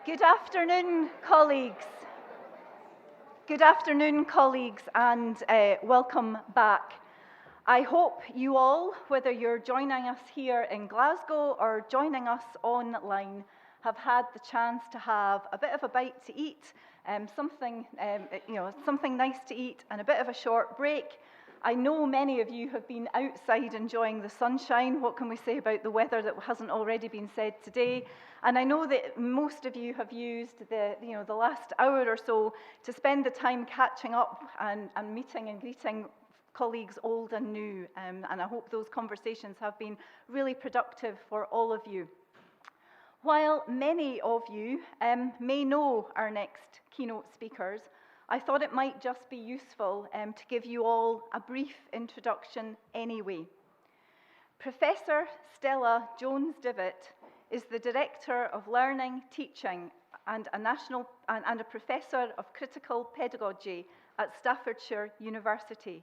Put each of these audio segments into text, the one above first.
Good afternoon, colleagues. Good afternoon, colleagues, and welcome back. I hope you all, whether you're joining us here in Glasgow or joining us online, have had the chance to have a bit of a bite to eat, something nice to eat, and a bit of a short break. I know many of you have been outside enjoying the sunshine. What can we say about the weather that hasn't already been said today? And I know that most of you have used the last hour or so to spend the time catching up and meeting and greeting colleagues old and new. And I hope those conversations have been really productive for all of you. While many of you may know our next keynote speakers, I thought it might just be useful to give you all a brief introduction anyway. Professor Stella Jones-Devitt is the Director of Learning, Teaching and a Professor of Critical Pedagogy at Staffordshire University.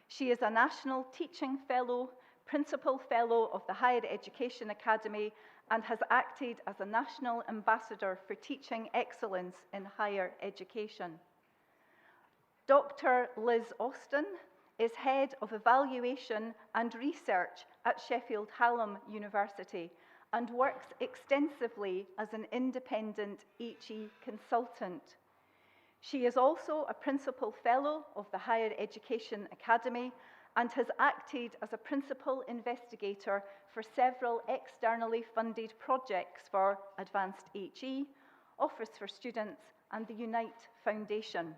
She is a National Teaching Fellow, Principal Fellow of the Higher Education Academy, and has acted as a National Ambassador for Teaching Excellence in Higher Education. Dr. Liz Austen is Head of Evaluation and Research at Sheffield Hallam University and works extensively as an independent HE consultant. She is also a Principal Fellow of the Higher Education Academy and has acted as a Principal Investigator for several externally funded projects for Advanced HE, Office for Students and the Unite Foundation.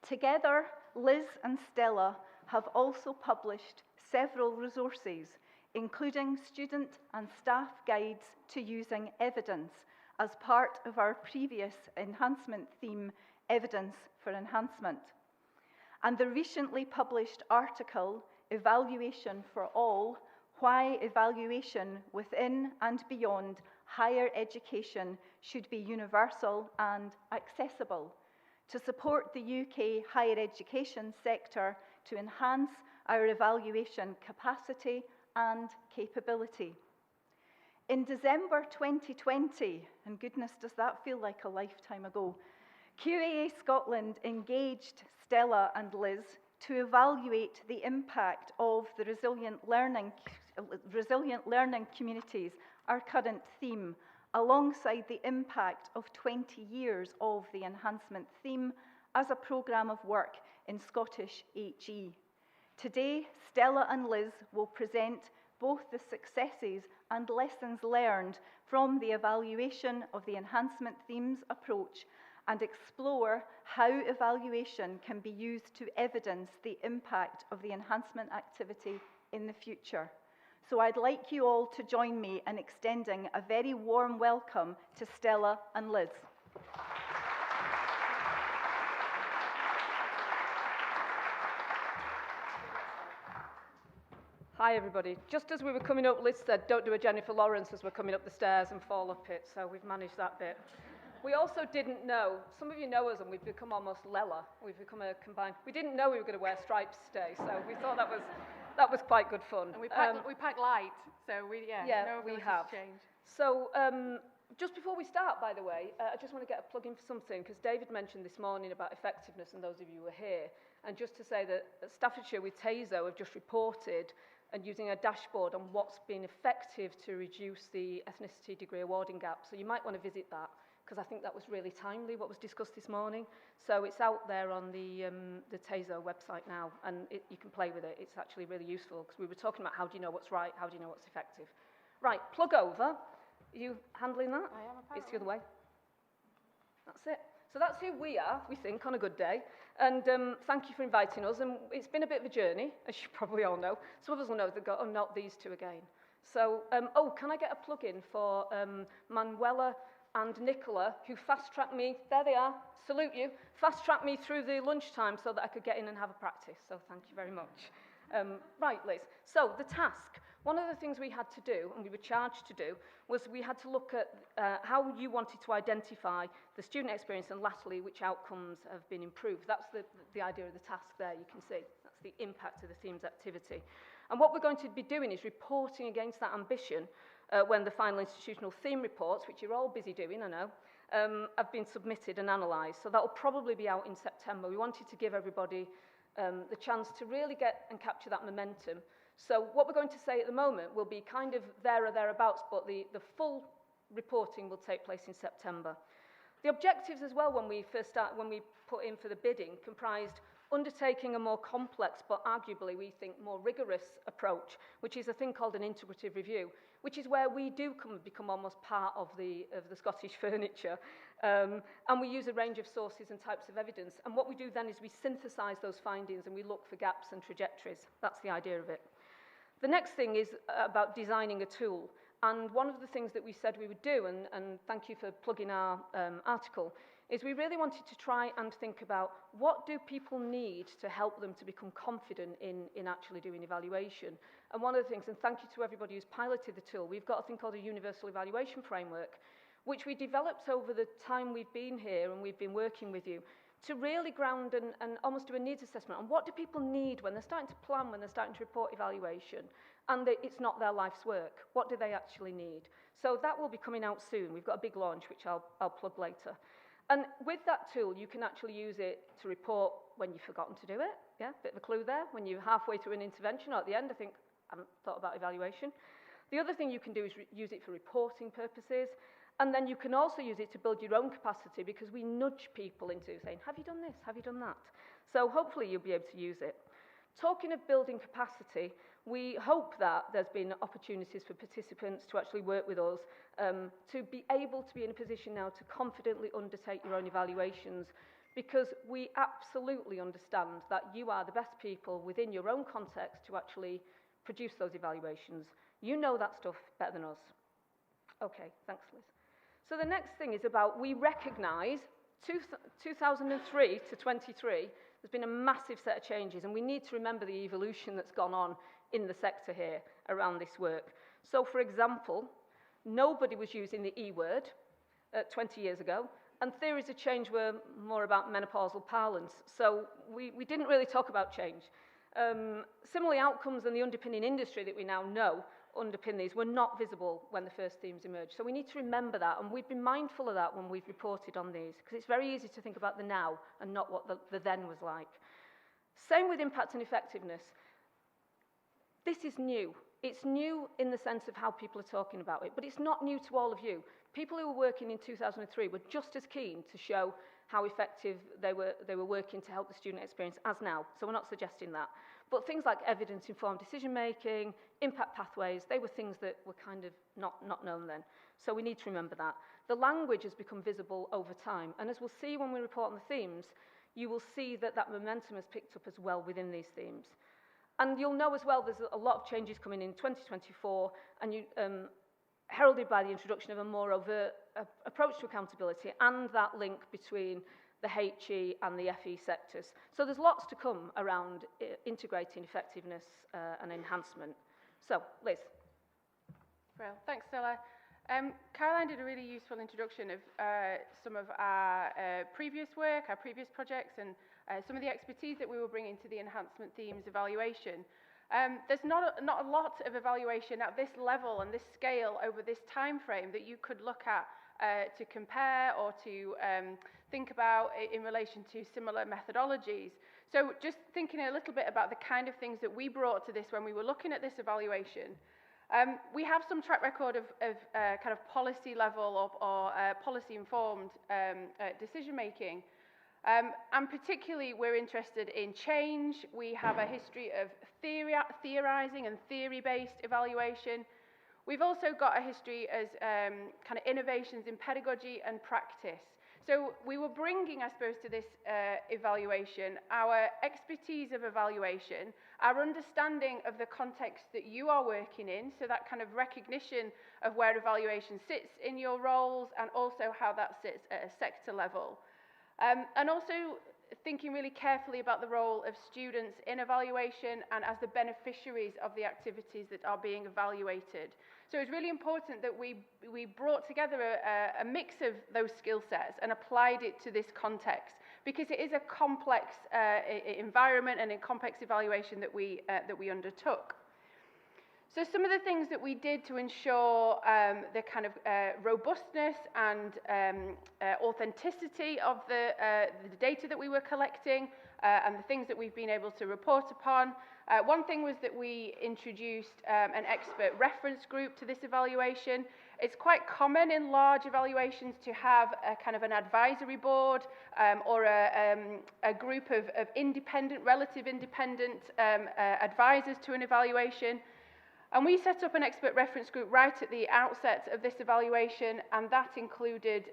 Together, Liz and Stella have also published several resources, including student and staff guides to using evidence as part of our previous enhancement theme, Evidence for Enhancement. And the recently published article, Evaluation for All, Why Evaluation Within and Beyond Higher Education Should Be Universal and Accessible, to support the UK higher education sector to enhance our evaluation capacity and capability. In December 2020, and goodness, does that feel like a lifetime ago, QAA Scotland engaged Stella and Liz to evaluate the impact of the resilient learning communities, our current theme, alongside the impact of 20 years of the enhancement theme as a programme of work in Scottish HE. Today, Stella and Liz will present both the successes and lessons learned from the evaluation of the enhancement themes approach and explore how evaluation can be used to evidence the impact of the enhancement activity in the future. So I'd like you all to join me in extending a very warm welcome to Stella and Liz. Hi everybody. Just as we were coming up, Liz said, don't do a Jennifer Lawrence as we're coming up the stairs and fall up it, so we've managed that bit. We also didn't know, some of you know us and we've become almost Lella. We've become a combined, we didn't know we were going to wear stripes today, so we thought that was quite good fun. And we packed light, so we have. Change. So just before we start, by the way, I just want to get a plug in for something, because David mentioned this morning about effectiveness, and those of you who were here, and just to say that Staffordshire with TASO have just reported and using a dashboard on what's been effective to reduce the ethnicity degree awarding gap. So you might want to visit that, because I think that was really timely, what was discussed this morning. So it's out there on the TASO website now, and you can play with it. It's actually really useful, because we were talking about how do you know what's right, how do you know what's effective. Right, plug over. Are you handling that? I am, apparently. It's the other way. That's it. So that's who we are, we think, on a good day. And thank you for inviting us. And it's been a bit of a journey, as you probably all know. Some of us will know that oh, not these two again. So, can I get a plug-in for Manuela and Nicola, who fast-tracked me, there they are, salute you, fast-tracked me through the lunchtime so that I could get in and have a practice. So thank you very much. Right, Liz. So the task. One of the things we had to do, and we were charged to do, was we had to look at how you wanted to identify the student experience and lastly, which outcomes have been improved. That's the idea of the task there, you can see. That's the impact of the themes activity. And what we're going to be doing is reporting against that ambition when the final institutional theme reports, which you're all busy doing, I know, have been submitted and analysed. So that will probably be out in September. We wanted to give everybody the chance to really get and capture that momentum. So what we're going to say at the moment will be kind of there or thereabouts, but the full reporting will take place in September. The objectives as well when we put in for the bidding comprised undertaking a more complex but arguably we think more rigorous approach, which is a thing called an integrative review, which is where we do become almost part of the Scottish furniture, and we use a range of sources and types of evidence, and what we do then is we synthesise those findings and we look for gaps and trajectories. That's the idea of it. The next thing is about designing a tool. And one of the things that we said we would do, and thank you for plugging our article, is we really wanted to try and think about what do people need to help them to become confident in actually doing evaluation. And one of the things, and thank you to everybody who's piloted the tool, we've got a thing called a universal evaluation framework, which we developed over the time we've been here and we've been working with you, to really ground and almost do a needs assessment on what do people need when they're starting to plan, when they're starting to report evaluation, and it's not their life's work. What do they actually need? So that will be coming out soon. We've got a big launch, which I'll plug later. And with that tool, you can actually use it to report when you've forgotten to do it. Yeah, bit of a clue there. When you're halfway through an intervention or at the end, I think, I haven't thought about evaluation. The other thing you can do is use it for reporting purposes. And then you can also use it to build your own capacity, because we nudge people into saying, have you done this? Have you done that? So hopefully you'll be able to use it. Talking of building capacity, we hope that there's been opportunities for participants to actually work with us, to be able to be in a position now to confidently undertake your own evaluations, because we absolutely understand that you are the best people within your own context to actually produce those evaluations. You know that stuff better than us. Okay, thanks, Liz. So the next thing is about, we recognise 2003 to 23, there's been a massive set of changes, and we need to remember the evolution that's gone on in the sector here around this work. So, for example, nobody was using the E word 20 years ago, and theories of change were more about menopausal parlance. So we didn't really talk about change. Similarly, outcomes and the underpinning industry that we now know underpin these were not visible when the first themes emerged. So we need to remember that, and we've been mindful of that when we've reported on these, because it's very easy to think about the now and not what the then was like. Same with impact and effectiveness. This is new. It's new in the sense of how people are talking about it, but it's not new to all of you. People who were working in 2003 were just as keen to show how effective they were working to help the student experience as now, so we're not suggesting that. But things like evidence-informed decision-making, impact pathways, they were things that were kind of not known then. So we need to remember that. The language has become visible over time, and as we'll see when we report on the themes, you will see that that momentum has picked up as well within these themes. And you'll know as well there's a lot of changes coming in 2024, and heralded by the introduction of a more overt approach to accountability and that link between the HE and the FE sectors. So there's lots to come around integrating effectiveness and enhancement. So, Liz. Well, thanks, Stella. Caroline did a really useful introduction of some of our previous work, our previous projects, and some of the expertise that we were bringing to the Enhancement Themes evaluation. There's not a lot of evaluation at this level and this scale over this time frame that you could look at to compare or to think about in relation to similar methodologies. So just thinking a little bit about the kind of things that we brought to this when we were looking at this evaluation, we have some track record of kind of policy level or policy-informed decision making. And particularly, we're interested in change. We have a history of theorizing and theory-based evaluation. We've also got a history as kind of innovations in pedagogy and practice. So we were bringing, I suppose, to this evaluation our expertise of evaluation, our understanding of the context that you are working in, so that kind of recognition of where evaluation sits in your roles and also how that sits at a sector level. And also thinking really carefully about the role of students in evaluation and as the beneficiaries of the activities that are being evaluated. So it's really important that we brought together a mix of those skill sets and applied it to this context, because it is a complex environment and a complex evaluation that we undertook. So some of the things that we did to ensure the kind of robustness and authenticity of the data that we were collecting and the things that we've been able to report upon. One thing was that we introduced an expert reference group to this evaluation. It's quite common in large evaluations to have a kind of an advisory board or a group of independent, relative independent advisors to an evaluation. And we set up an expert reference group right at the outset of this evaluation, and that included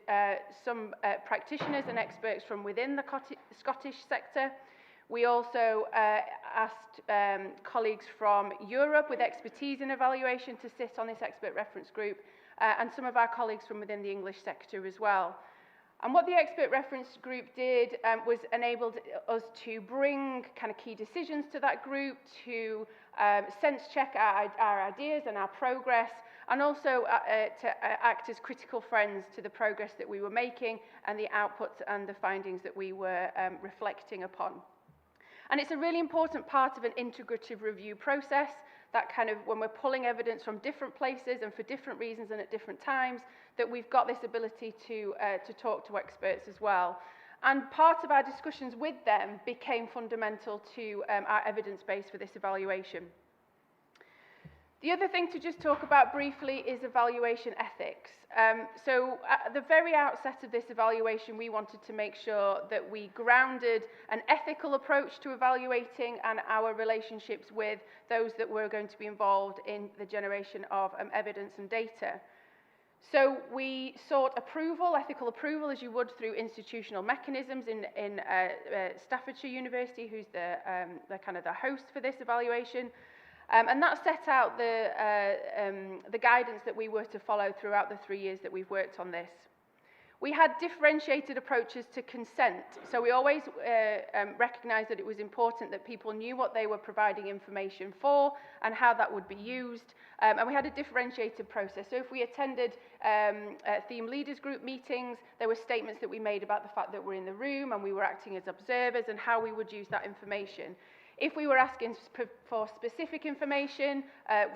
some practitioners and experts from within the Scottish sector. We also asked colleagues from Europe with expertise in evaluation to sit on this expert reference group, and some of our colleagues from within the English sector as well. And what the expert reference group did was enabled us to bring kind of key decisions to that group, to sense check our ideas and our progress, and also to act as critical friends to the progress that we were making and the outputs and the findings that we were reflecting upon. And it's a really important part of an integrative review process, that kind of when we're pulling evidence from different places and for different reasons and at different times, that we've got this ability to talk to experts as well. And part of our discussions with them became fundamental to our evidence base for this evaluation. The other thing to just talk about briefly is evaluation ethics. So at the very outset of this evaluation, we wanted to make sure that we grounded an ethical approach to evaluating and our relationships with those that were going to be involved in the generation of evidence and data. So we sought approval, ethical approval, as you would through institutional mechanisms in Staffordshire University, who's the kind of the host for this evaluation. And that set out the guidance that we were to follow throughout the 3 years that we've worked on this. We had differentiated approaches to consent. So we always recognised that it was important that people knew what they were providing information for and how that would be used. And we had a differentiated process. So if we attended theme leaders group meetings, there were statements that we made about the fact that we're in the room and we were acting as observers and how we would use that information. If we were asking for specific information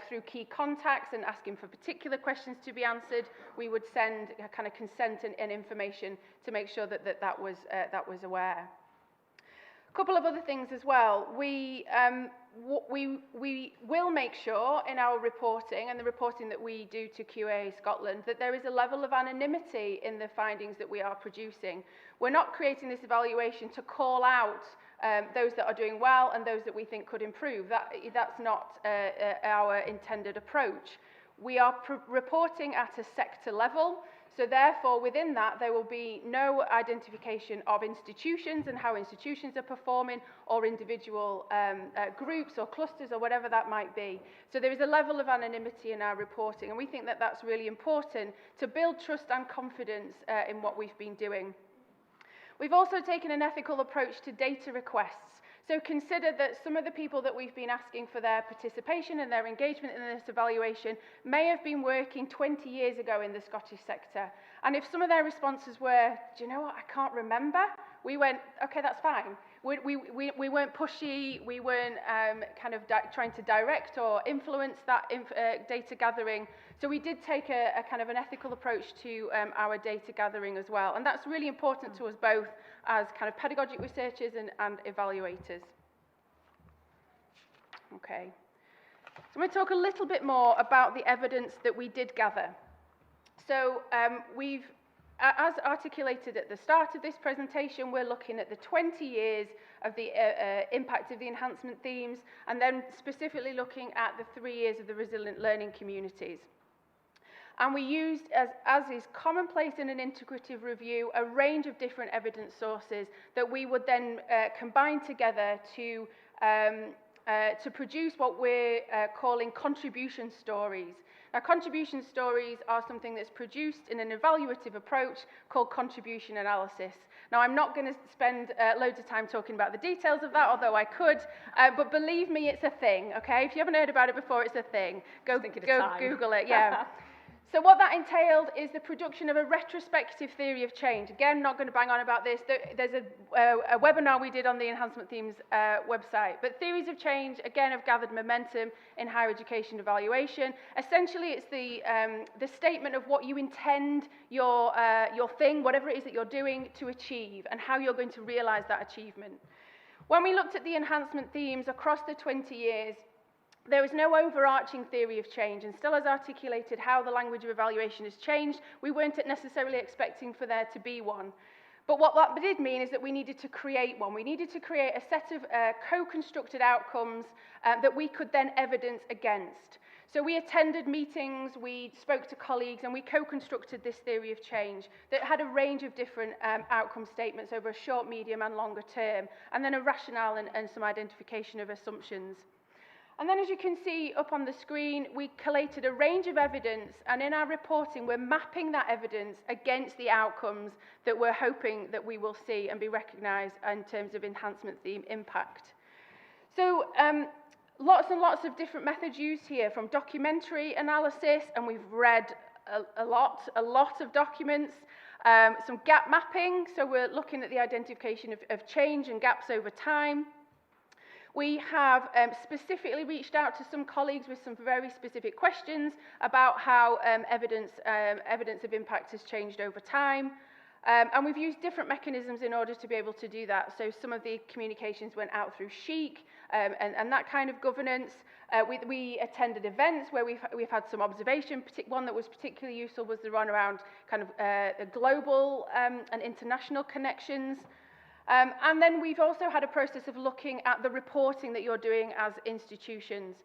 through key contacts and asking for particular questions to be answered, we would send a kind of consent and information to make sure that that was aware. A couple of other things as well. We will make sure in our reporting and the reporting that we do to QA Scotland that there is a level of anonymity in the findings that we are producing. We're not creating this evaluation to call out those that are doing well and those that we think could improve. That's not our intended approach. We are reporting at a sector level, so therefore within that there will be no identification of institutions and how institutions are performing or individual groups or clusters or whatever that might be. So there is a level of anonymity in our reporting, and we think that that's really important to build trust and confidence in what we've been doing. We've also taken an ethical approach to data requests. So consider that some of the people that we've been asking for their participation and their engagement in this evaluation may have been working 20 years ago in the Scottish sector. And if some of their responses were, do you know what, I can't remember, we went, okay, that's fine. We weren't pushy, we weren't kind of trying to direct or influence that data gathering. So we did take a kind of an ethical approach to our data gathering as well. And that's really important to us both as kind of pedagogic researchers and evaluators. Okay. So I'm going to talk a little bit more about the evidence that we did gather. So we've, as articulated at the start of this presentation, we're looking at the 20 years of the impact of the enhancement themes, and then specifically looking at the 3 years of the resilient learning communities. And we used, as is commonplace in an integrative review, a range of different evidence sources that we would then combine together to produce what we're calling contribution stories. Now, contribution stories are something that's produced in an evaluative approach called contribution analysis. Now, I'm not going to spend loads of time talking about the details of that, although I could, but believe me, it's a thing, okay? If you haven't heard about it before, it's a thing. Go Google it, yeah. So what that entailed is the production of a retrospective theory of change. Again, not going to bang on about this. There's a webinar we did on the Enhancement Themes website. But theories of change, again, have gathered momentum in higher education evaluation. Essentially, it's the statement of what you intend your thing, whatever it is that you're doing, to achieve, and how you're going to realise that achievement. When we looked at the enhancement themes across the 20 years, there is no overarching theory of change, and Stella's articulated how the language of evaluation has changed. We weren't necessarily expecting for there to be one. But what that did mean is that we needed to create one. We needed to create a set of co-constructed outcomes that we could then evidence against. So we attended meetings, we spoke to colleagues, and we co-constructed this theory of change that had a range of different outcome statements over a short, medium, and longer term, and then a rationale and some identification of assumptions. And then, as you can see up on the screen, we collated a range of evidence, and in our reporting, we're mapping that evidence against the outcomes that we're hoping that we will see and be recognised in terms of enhancement theme impact. So, lots and lots of different methods used here, from documentary analysis, and we've read a lot of documents, some gap mapping, so we're looking at the identification of change and gaps over time. We have specifically reached out to some colleagues with some very specific questions about how evidence of impact has changed over time. And we've used different mechanisms in order to be able to do that. So some of the communications went out through Chic and that kind of governance. We attended events where we've had some observation. One that was particularly useful was the one around kind of global and international connections. And then we've also had a process of looking at the reporting that you're doing as institutions.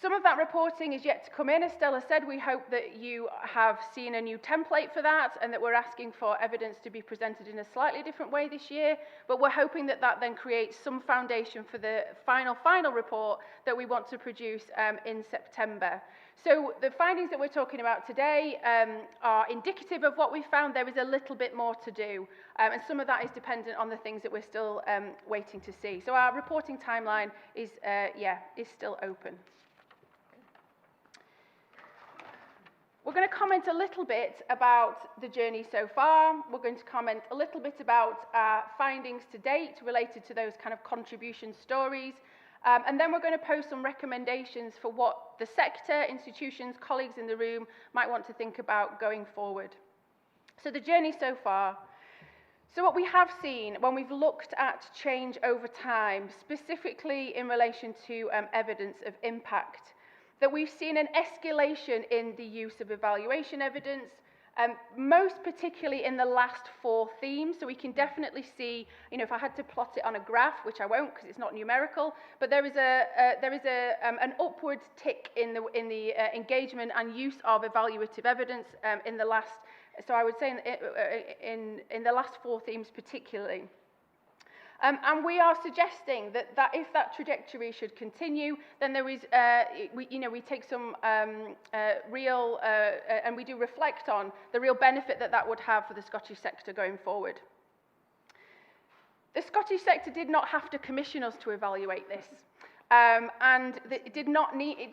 Some of that reporting is yet to come in. As Stella said, we hope that you have seen a new template for that and that we're asking for evidence to be presented in a slightly different way this year. But we're hoping that that then creates some foundation for the final report that we want to produce in September. So the findings that we're talking about today are indicative of what we found. There is a little bit more to do, and some of that is dependent on the things that we're still waiting to see. So our reporting timeline is still open. We're going to comment a little bit about the journey so far. We're going to comment a little bit about our findings to date related to those kind of contribution stories. And then we're going to post some recommendations for what the sector, institutions, colleagues in the room might want to think about going forward. So the journey so far. So what we have seen when we've looked at change over time, specifically in relation to evidence of impact, that we've seen an escalation in the use of evaluation evidence, most particularly in the last 4 themes. So we can definitely see, if I had to plot it on a graph, which I won't because it's not numerical, but there is an upward tick in the engagement and use of evaluative evidence in the last. So I would say in the last 4 themes particularly. And we are suggesting that if that trajectory should continue, then there is, we take some real, and we do reflect on the real benefit that would have for the Scottish sector going forward. The Scottish sector did not have to commission us to evaluate this, and it did not need,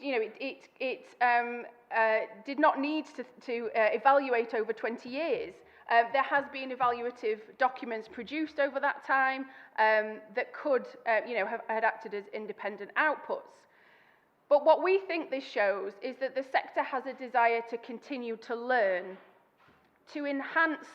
did not need to evaluate over 20 years. There has been evaluative documents produced over that time that could, have acted as independent outputs. But what we think this shows is that the sector has a desire to continue to learn, to enhance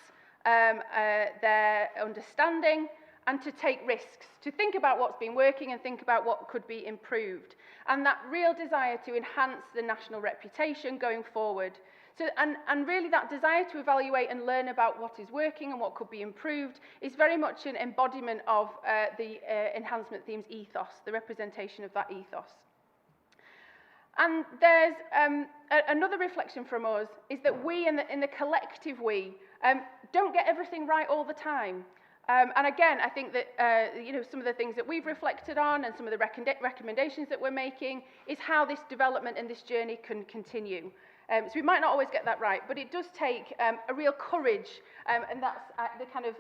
their understanding, and to take risks, to think about what's been working and think about what could be improved. And that real desire to enhance the national reputation going forward. So, and really that desire to evaluate and learn about what is working and what could be improved is very much an embodiment of the enhancement themes ethos, the representation of that ethos. And there's another reflection from us is that we, in the collective we, don't get everything right all the time. And again, I think that some of the things that we've reflected on and some of the recommendations that we're making is how this development and this journey can continue. So we might not always get that right, but it does take a real courage, and that's the kind of,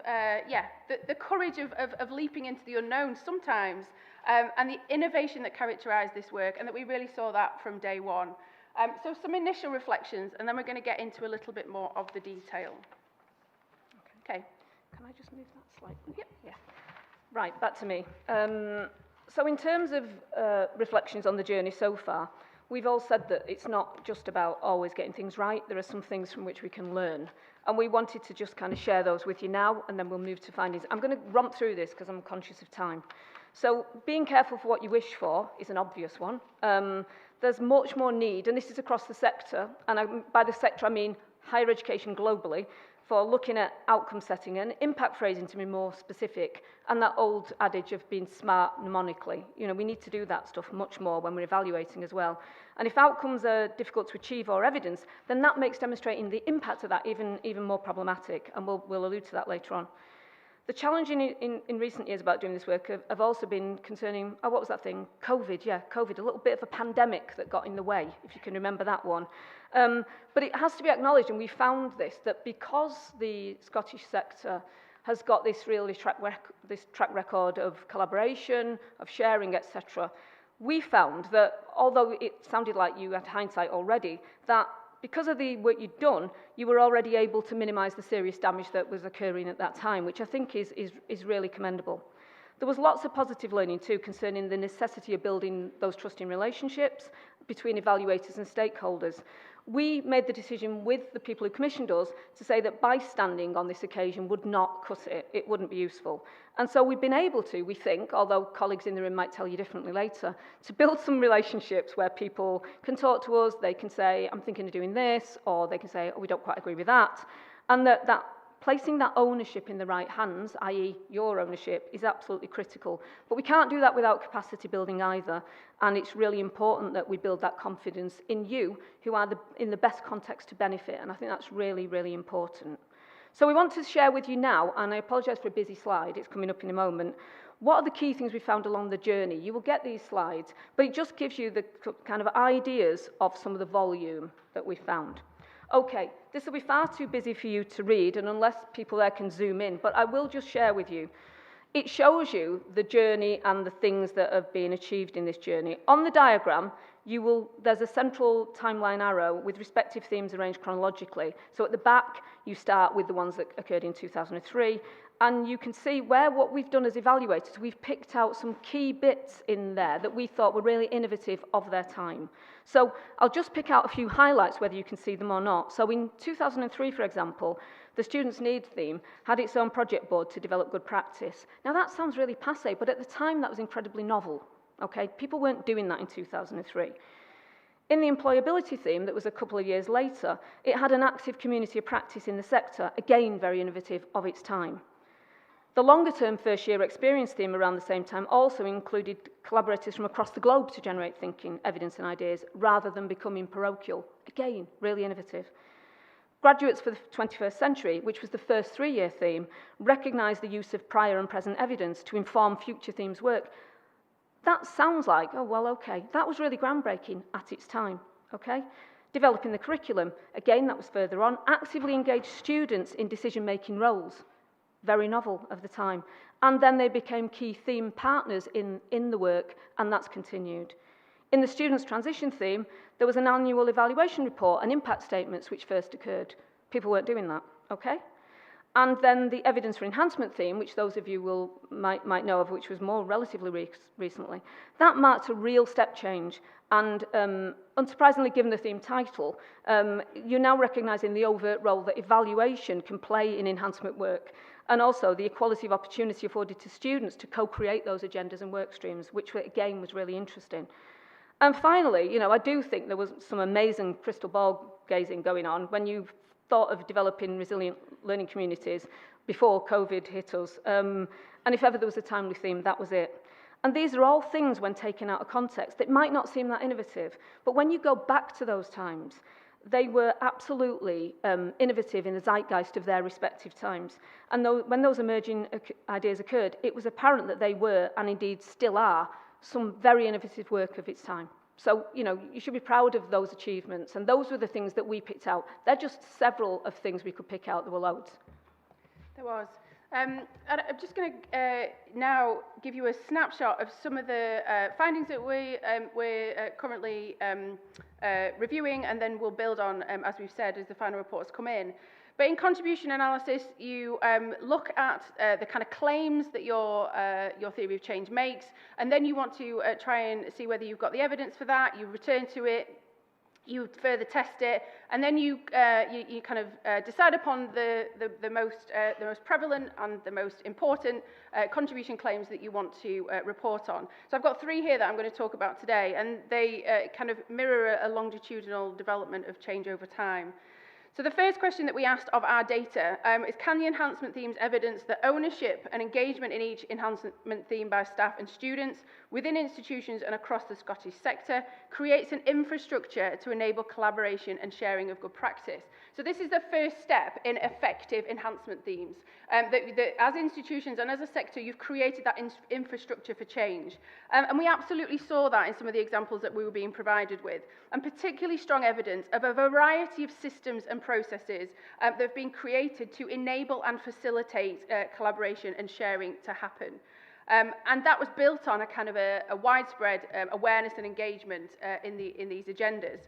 the courage of leaping into the unknown sometimes, and the innovation that characterised this work, and that we really saw that from day one. So some initial reflections, and then we're going to get into a little bit more of the detail. Okay. Can I just move that slightly? Yep. Yeah. Right, back to me. So in terms of reflections on the journey so far, we've all said that it's not just about always getting things right. There are some things from which we can learn. And we wanted to just kind of share those with you now, and then we'll move to findings. I'm going to romp through this because I'm conscious of time. So being careful for what you wish for is an obvious one. There's much more need, and this is across the sector, and by the sector I mean higher education globally, for looking at outcome setting and impact phrasing to be more specific, and that old adage of being smart mnemonically. You know, we need to do that stuff much more when we're evaluating as well. And if outcomes are difficult to achieve or evidence, then that makes demonstrating the impact of that even more problematic, and we'll allude to that later on. The challenge in recent years about doing this work have also been concerning, what was that thing? COVID, yeah, COVID, a little bit of a pandemic that got in the way, if you can remember that one. But it has to be acknowledged, and we found this, that because the Scottish sector has got this really track record of collaboration, of sharing, etc., we found that, although it sounded like you had hindsight already, that because of the work you'd done, you were already able to minimise the serious damage that was occurring at that time, which I think is really commendable. There was lots of positive learning too concerning the necessity of building those trusting relationships between evaluators and stakeholders. We made the decision with the people who commissioned us to say that bystanding on this occasion would not cut it. It wouldn't be useful. And so we've been able to, we think, although colleagues in the room might tell you differently later, to build some relationships where people can talk to us, they can say, I'm thinking of doing this, or they can say, oh, we don't quite agree with that. And that placing that ownership in the right hands, i.e. your ownership, is absolutely critical. But we can't do that without capacity building either. And it's really important that we build that confidence in you, who are in the best context to benefit. And I think that's really, really important. So we want to share with you now, and I apologise for a busy slide, it's coming up in a moment, what are the key things we found along the journey? You will get these slides, but it just gives you the kind of ideas of some of the volume that we found. Okay, this will be far too busy for you to read, and unless people there can zoom in, but I will just share with you. It shows you the journey and the things that have been achieved in this journey. On the diagram, there's a central timeline arrow with respective themes arranged chronologically. So at the back, you start with the ones that occurred in 2003, and you can see what we've done as evaluators. We've picked out some key bits in there that we thought were really innovative of their time. So I'll just pick out a few highlights, whether you can see them or not. So in 2003, for example, the Students' Needs theme had its own project board to develop good practice. Now that sounds really passé, but at the time that was incredibly novel. Okay, people weren't doing that in 2003. In the employability theme, that was a couple of years later, it had an active community of practice in the sector, again very innovative of its time. The longer-term first-year experience theme around the same time also included collaborators from across the globe to generate thinking, evidence and ideas, rather than becoming parochial. Again, really innovative. Graduates for the 21st Century, which was the first three-year theme, recognised the use of prior and present evidence to inform future themes' work. That sounds like, oh, well, okay, that was really groundbreaking at its time, okay? Developing the curriculum, again, that was further on. Actively engaged students in decision-making roles, very novel of the time. And then they became key theme partners in the work, and that's continued. In the Students' Transition theme, there was an annual evaluation report and impact statements which first occurred. People weren't doing that, okay? And then the Evidence for Enhancement theme, which those of you might know of, which was more relatively recently, that marked a real step change. And unsurprisingly, given the theme title, you're now recognising the overt role that evaluation can play in enhancement work, and also the equality of opportunity afforded to students to co-create those agendas and work streams, which again was really interesting. And finally, you know, I do think there was some amazing crystal ball gazing going on when you thought of developing resilient learning communities before COVID hit us. And if ever there was a timely theme, that was it. And these are all things, when taken out of context, that might not seem that innovative. But when you go back to those times, they were absolutely innovative in the zeitgeist of their respective times. And when those emerging ideas occurred, it was apparent that they were, and indeed still are, some very innovative work of its time. So, you know, you should be proud of those achievements. And those were the things that we picked out. They're just several of things we could pick out. There were loads. There was. And I'm just going to now give you a snapshot of some of the findings that we're currently reviewing, and then we'll build on, as we've said, as the final reports come in. But in contribution analysis, you look at the kind of claims that your theory of change makes, and then you want to try and see whether you've got the evidence for that. You return to it, you further test it, and then you kind of decide upon the most prevalent and the most important contribution claims that you want to report on. So I've got 3 here that I'm going to talk about today, and they kind of mirror a longitudinal development of change over time. So the first question that we asked of our data is, can the enhancement themes evidence that ownership and engagement in each enhancement theme by staff and students within institutions and across the Scottish sector creates an infrastructure to enable collaboration and sharing of good practice? So this is the first step in effective enhancement themes. That as institutions and as a sector, you've created that infrastructure for change. And we absolutely saw that in some of the examples that we were being provided with, and particularly strong evidence of a variety of systems and processes that have been created to enable and facilitate collaboration and sharing to happen. And that was built on a kind of a widespread awareness and engagement in these agendas.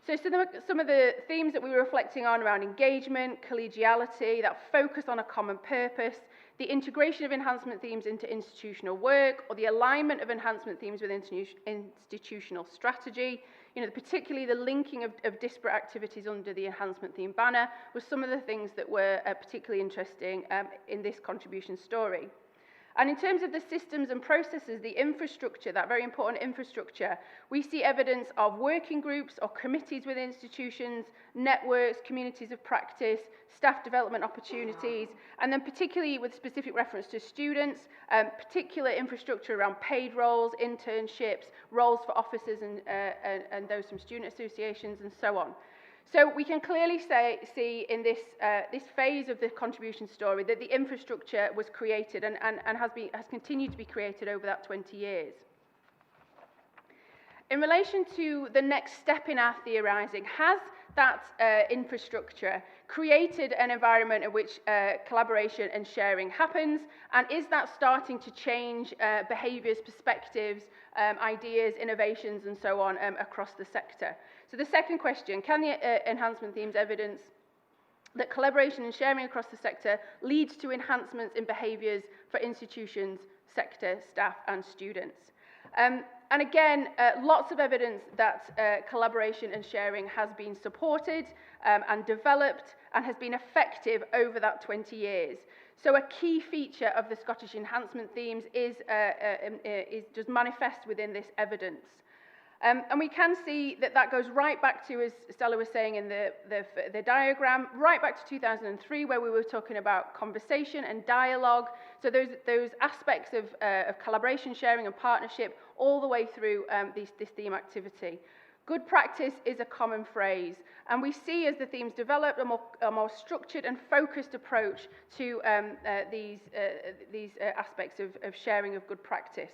So some of the themes that we were reflecting on around engagement, collegiality, that focus on a common purpose, the integration of enhancement themes into institutional work, or the alignment of enhancement themes with institutional strategy, particularly the linking of disparate activities under the enhancement theme banner, was some of the things that were particularly interesting in this contribution story. And in terms of the systems and processes, the infrastructure, that very important infrastructure, we see evidence of working groups or committees within institutions, networks, communities of practice, staff development opportunities, and then particularly with specific reference to students, particular infrastructure around paid roles, internships, roles for officers and those from student associations, and so on. So we can clearly see in this phase of the contribution story that the infrastructure was created and has continued to be created over that 20 years. In relation to the next step in our theorising, has that infrastructure created an environment in which collaboration and sharing happens, and is that starting to change behaviours, perspectives, ideas, innovations, and so on across the sector? So the second question, can the enhancement themes evidence that collaboration and sharing across the sector leads to enhancements in behaviours for institutions, sector, staff, and students? And again, lots of evidence that collaboration and sharing has been supported and developed and has been effective over that 20 years. So a key feature of the Scottish enhancement themes is just manifest within this evidence. And we can see that goes right back to, as Stella was saying in the diagram, right back to 2003, where we were talking about conversation and dialogue. So those aspects of collaboration, sharing and partnership all the way through this theme activity. Good practice is a common phrase, and we see as the themes develop a more structured and focused approach to these aspects of sharing of good practice.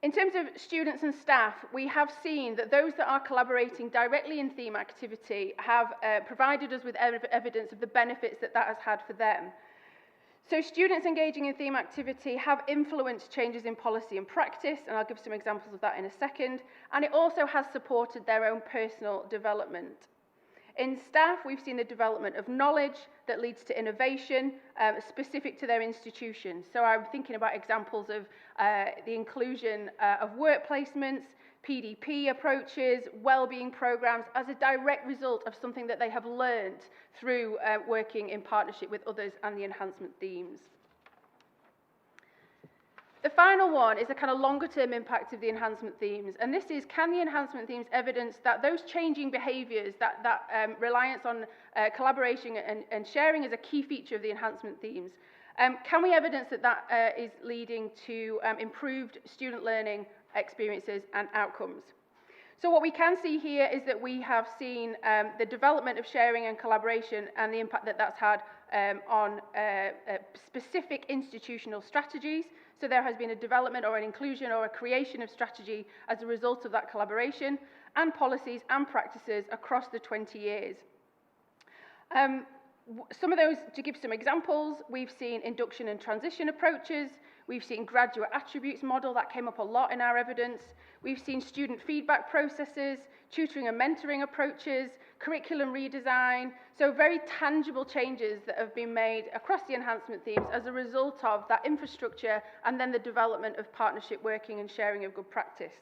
In terms of students and staff, we have seen that those that are collaborating directly in theme activity have provided us with evidence of the benefits that has had for them. So students engaging in theme activity have influenced changes in policy and practice, and I'll give some examples of that in a second, and it also has supported their own personal development. In staff, we've seen the development of knowledge that leads to innovation specific to their institution. So I'm thinking about examples of the inclusion of work placements, PDP approaches, well-being programs as a direct result of something that they have learned through working in partnership with others and the enhancement themes. The final one is a kind of longer-term impact of the enhancement themes, and this is, can the enhancement themes evidence that those changing behaviours, that reliance on collaboration and sharing as a key feature of the enhancement themes, can we evidence that is leading to improved student learning experiences and outcomes? So what we can see here is that we have seen the development of sharing and collaboration and the impact that that's had on specific institutional strategies. So there has been a development or an inclusion or a creation of strategy as a result of that collaboration, and policies and practices across the 20 years. Some of those, to give some examples, we've seen induction and transition approaches, we've seen graduate attributes model, that came up a lot in our evidence, we've seen student feedback processes, tutoring and mentoring approaches, curriculum redesign, so very tangible changes that have been made across the enhancement themes as a result of that infrastructure and then the development of partnership working and sharing of good practice.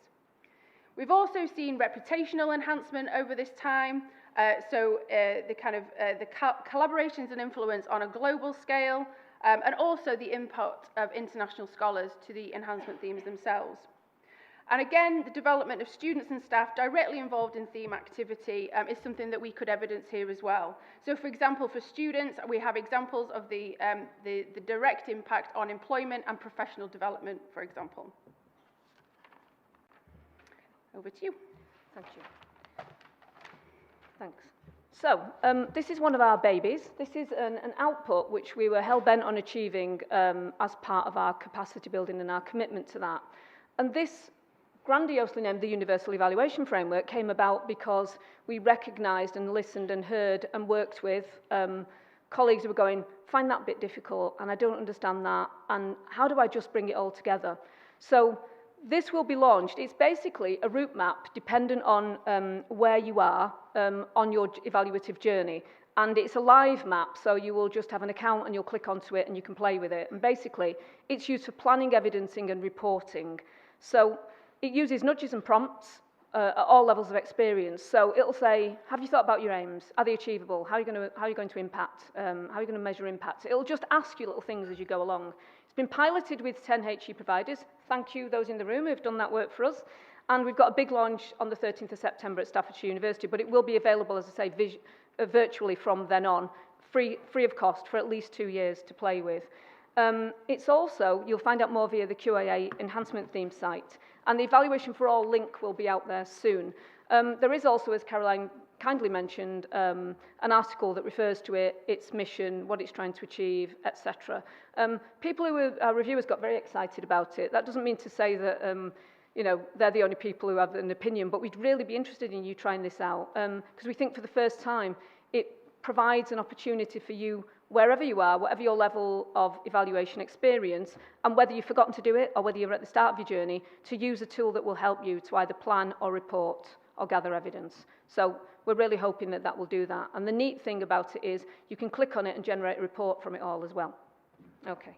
We've also seen reputational enhancement over this time, the collaborations and influence on a global scale, and also the input of international scholars to the enhancement themes themselves. And again, the development of students and staff directly involved in theme activity is something that we could evidence here as well. So for example, for students, we have examples of the direct impact on employment and professional development, for example. Over to you. Thank you. Thanks. So, this is one of our babies. This is an output which we were hell-bent on achieving as part of our capacity building and our commitment to that. And this, grandiosely named the Universal Evaluation Framework, came about because we recognised and listened and heard and worked with colleagues who were going, find that bit difficult, and I don't understand that, and how do I just bring it all together? So, this will be launched. It's basically a route map dependent on where you are on your evaluative journey. And it's a live map, so you will just have an account and you'll click onto it and you can play with it. And basically, it's used for planning, evidencing and reporting. So it uses nudges and prompts at all levels of experience. So it'll say, have you thought about your aims? Are they achievable? How are you going to impact? How are you going to measure impact? It'll just ask you little things as you go along. It's been piloted with 10 HE providers. Thank you, those in the room who've done that work for us. And we've got a big launch on the 13th of September at Staffordshire University, but it will be available, as I say, virtually from then on, free of cost for at least 2 years to play with. It's also, you'll find out more via the QAA Enhancement Themes site, and the Evaluation for All link will be out there soon. There is also, as Caroline kindly mentioned, an article that refers to it, its mission, what it's trying to achieve, etc. People who were, our reviewers got very excited about it. That doesn't mean to say that you know, they're the only people who have an opinion, but we'd really be interested in you trying this out, because we think for the first time it provides an opportunity for you, wherever you are, whatever your level of evaluation experience, and whether you've forgotten to do it or whether you're at the start of your journey, to use a tool that will help you to either plan or report or gather evidence. So we're really hoping that that will do that. And the neat thing about it is you can click on it and generate a report from it all as well. Okay.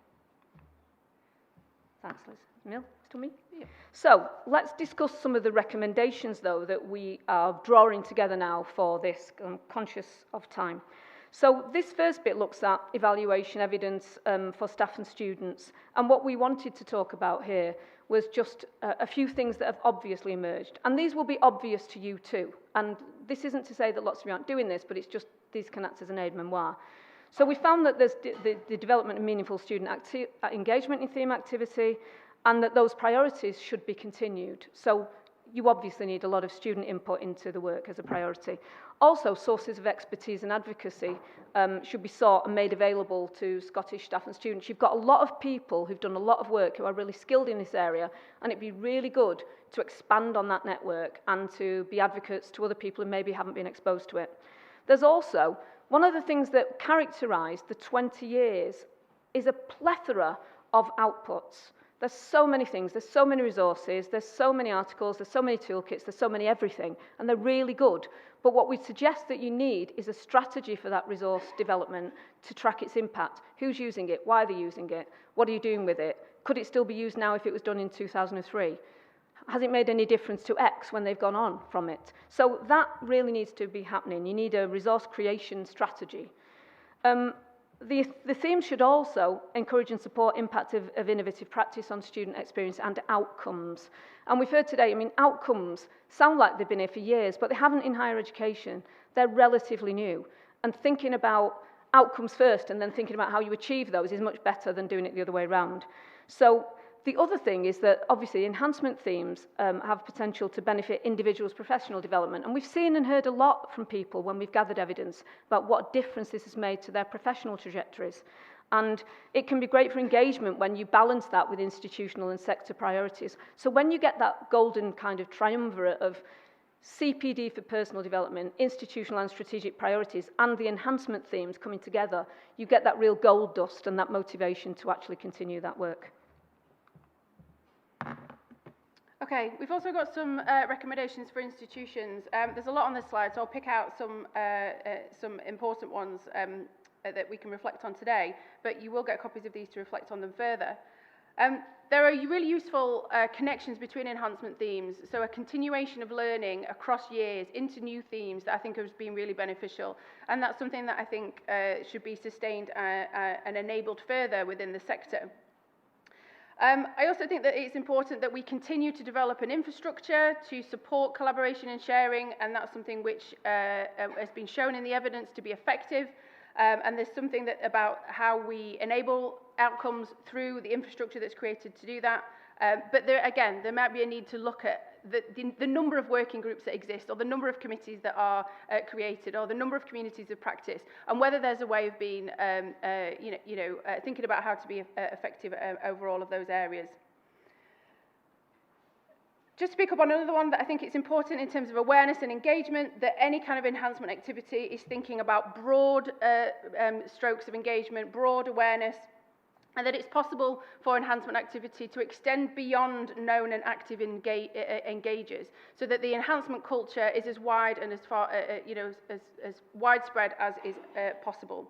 Thanks, Liz. Neil, still me? Yeah. So let's discuss some of the recommendations, though, that we are drawing together now for this. I'm conscious of time. So this first bit looks at evaluation evidence for staff and students. And what we wanted to talk about here was just a few things that have obviously emerged. And these will be obvious to you too. And this isn't to say that lots of you aren't doing this, but it's just these can act as an aide-memoire. So we found that there's the development of meaningful student engagement in theme activity, and that those priorities should be continued. So you obviously need a lot of student input into the work as a priority. Also, sources of expertise and advocacy should be sought and made available to Scottish staff and students. You've got a lot of people who've done a lot of work who are really skilled in this area, and it'd be really good to expand on that network and to be advocates to other people who maybe haven't been exposed to it. There's also, one of the things that characterised the 20 years is a plethora of outputs. There's so many things, there's so many resources, there's so many articles, there's so many toolkits, there's so many everything, and they're really good. But what we suggest that you need is a strategy for that resource development to track its impact. Who's using it? Why are they using it? What are you doing with it? Could it still be used now if it was done in 2003? Has it made any difference to X when they've gone on from it? So that really needs to be happening. You need a resource creation strategy. The theme should also encourage and support impact of innovative practice on student experience and outcomes. And we've heard today, I mean, outcomes sound like they've been here for years, but they haven't in higher education. They're relatively new. And thinking about outcomes first and then thinking about how you achieve those is much better than doing it the other way around. So the other thing is that obviously enhancement themes have potential to benefit individuals' professional development. And we've seen and heard a lot from people when we've gathered evidence about what difference this has made to their professional trajectories. And it can be great for engagement when you balance that with institutional and sector priorities. So when you get that golden kind of triumvirate of CPD for personal development, institutional and strategic priorities, and the enhancement themes coming together, you get that real gold dust and that motivation to actually continue that work. Okay, we've also got some recommendations for institutions. There's a lot on this slide, so I'll pick out some important ones that we can reflect on today, but you will get copies of these to reflect on them further. There are really useful connections between enhancement themes, so a continuation of learning across years into new themes that I think has been really beneficial, and that's something that I think should be sustained and enabled further within the sector. I also think that it's important that we continue to develop an infrastructure to support collaboration and sharing, and that's something which has been shown in the evidence to be effective. And there's something about how we enable outcomes through the infrastructure that's created to do that. But there might be a need to look at the number of working groups that exist, or the number of committees that are created, or the number of communities of practice, and whether there's a way of being, thinking about how to be effective over all of those areas. Just to pick up on another one, that I think it's important in terms of awareness and engagement, that any kind of enhancement activity is thinking about broad strokes of engagement, broad awareness, and that it's possible for enhancement activity to extend beyond known and active engagers, so that the enhancement culture is as wide and as far, as widespread as is possible.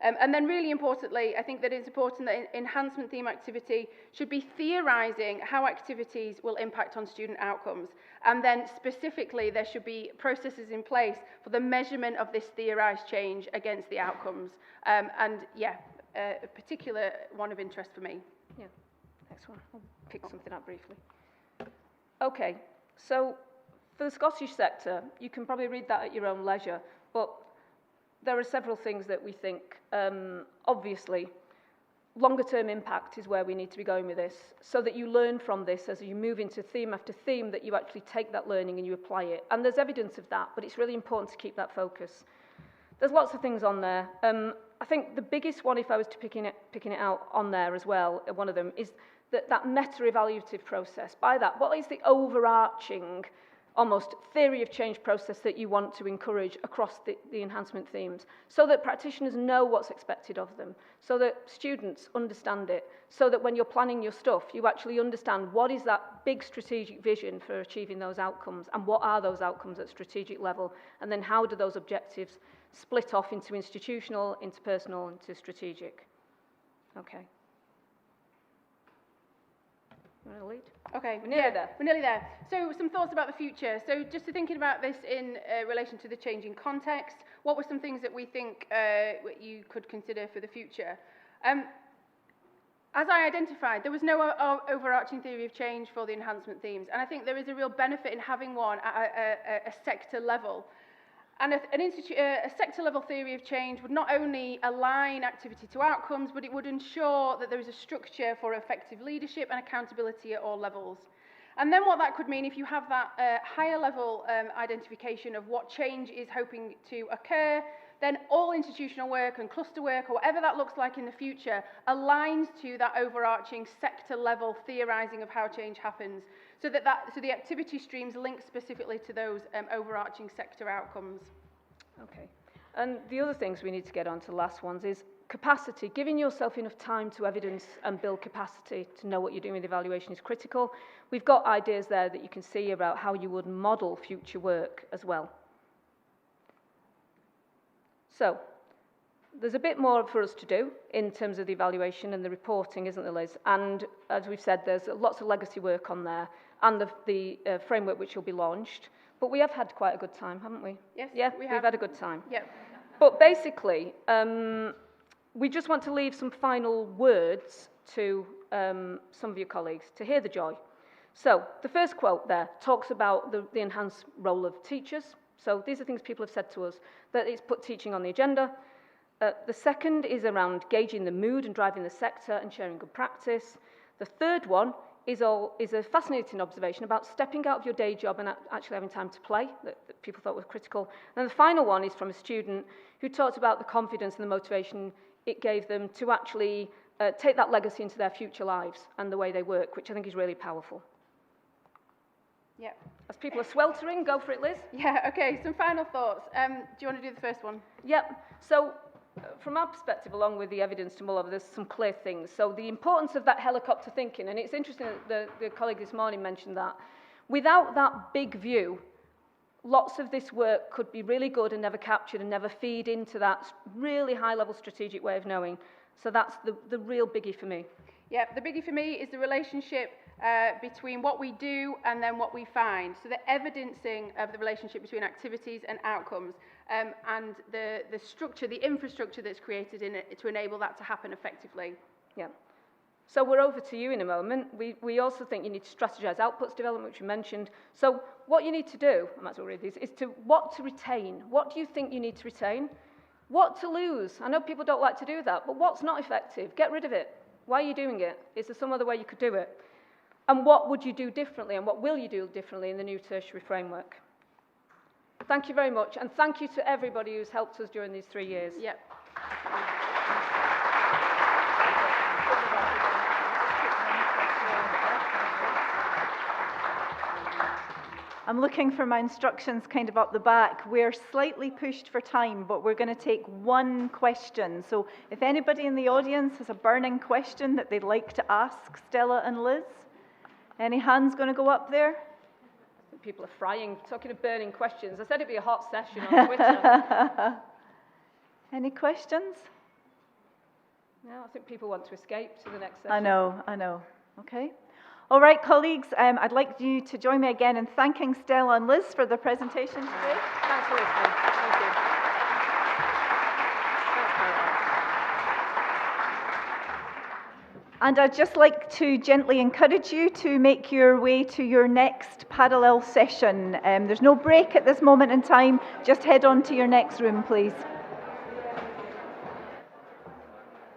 And then really importantly, I think that it's important that enhancement theme activity should be theorising how activities will impact on student outcomes. And then specifically, there should be processes in place for the measurement of this theorised change against the outcomes. A particular one of interest for me. Yeah, next one. I'll pick something up briefly. Okay, so for the Scottish sector, you can probably read that at your own leisure, but there are several things that we think, obviously, longer-term impact is where we need to be going with this, so that you learn from this as you move into theme after theme, that you actually take that learning and you apply it. And there's evidence of that, but it's really important to keep that focus. There's lots of things on there. I think the biggest one, if I was to picking it out on there as well, one of them, is that meta-evaluative process. By that, what is the overarching almost theory of change process that you want to encourage across the enhancement themes, so that practitioners know what's expected of them, so that students understand it, so that when you're planning your stuff, you actually understand what is that big strategic vision for achieving those outcomes, and what are those outcomes at strategic level, and then how do those objectives split off into institutional, into personal, into strategic. Okay. You want to lead? Okay, we're nearly there. We're nearly there. So some thoughts about the future. So just thinking about this in relation to the changing context, what were some things that we think you could consider for the future? As I identified, there was no overarching theory of change for the enhancement themes, and I think there is a real benefit in having one at a sector level. And a sector-level theory of change would not only align activity to outcomes, but it would ensure that there is a structure for effective leadership and accountability at all levels. And then what that could mean, if you have that higher-level identification of what change is hoping to occur, then all institutional work and cluster work, or whatever that looks like in the future, aligns to that overarching sector-level theorising of how change happens, so the activity streams link specifically to those overarching sector outcomes. Okay. And the other things we need to get on to the last ones is capacity. Giving yourself enough time to evidence and build capacity to know what you're doing with evaluation is critical. We've got ideas there that you can see about how you would model future work as well. So, there's a bit more for us to do in terms of the evaluation and the reporting, isn't there, Liz? And as we've said, there's lots of legacy work on there, and the framework which will be launched. But we have had quite a good time, haven't we? Yes, yeah, we've had a good time. Yeah. But basically, we just want to leave some final words to some of your colleagues to hear the joy. So, the first quote there talks about the enhanced role of teachers. So these are things people have said to us, that it's put teaching on the agenda. The second is around gauging the mood and driving the sector and sharing good practice. The third one is a fascinating observation about stepping out of your day job and actually having time to play, that people thought was critical. And the final one is from a student who talked about the confidence and the motivation it gave them to actually take that legacy into their future lives and the way they work, which I think is really powerful. Yep. As people are sweltering, go for it, Liz. Yeah, okay, some final thoughts. Do you want to do the first one? Yep. So, from our perspective, along with the evidence to mull over, there's some clear things. So the importance of that helicopter thinking, and it's interesting that the colleague this morning mentioned that. Without that big view, lots of this work could be really good and never captured and never feed into that really high-level strategic way of knowing. So that's the real biggie for me. Yeah, the biggie for me is the relationship between what we do and then what we find. So the evidencing of the relationship between activities and outcomes, and the structure, the infrastructure that's created in it to enable that to happen effectively. Yeah. So we're over to you in a moment. We also think you need to strategize outputs development, which you mentioned. So what you need to do, I might as well read these, is what to retain. What do you think you need to retain? What to lose? I know people don't like to do that, but what's not effective? Get rid of it. Why are you doing it? Is there some other way you could do it? And what would you do differently, and what will you do differently in the new tertiary framework? Thank you very much, and thank you to everybody who's helped us during these 3 years. Yep. I'm looking for my instructions kind of up the back. We're slightly pushed for time, but we're going to take one question. So if anybody in the audience has a burning question that they'd like to ask Stella and Liz, any hands going to go up there? People are frying, talking of burning questions. I said it'd be a hot session on Twitter. Any questions? No, I think people want to escape to the next session. I know. Okay. All right, colleagues, I'd like you to join me again in thanking Stella and Liz for their presentation today. Thanks for listening. Thank you. And I'd just like to gently encourage you to make your way to your next parallel session. There's no break at this moment in time. Just head on to your next room, please.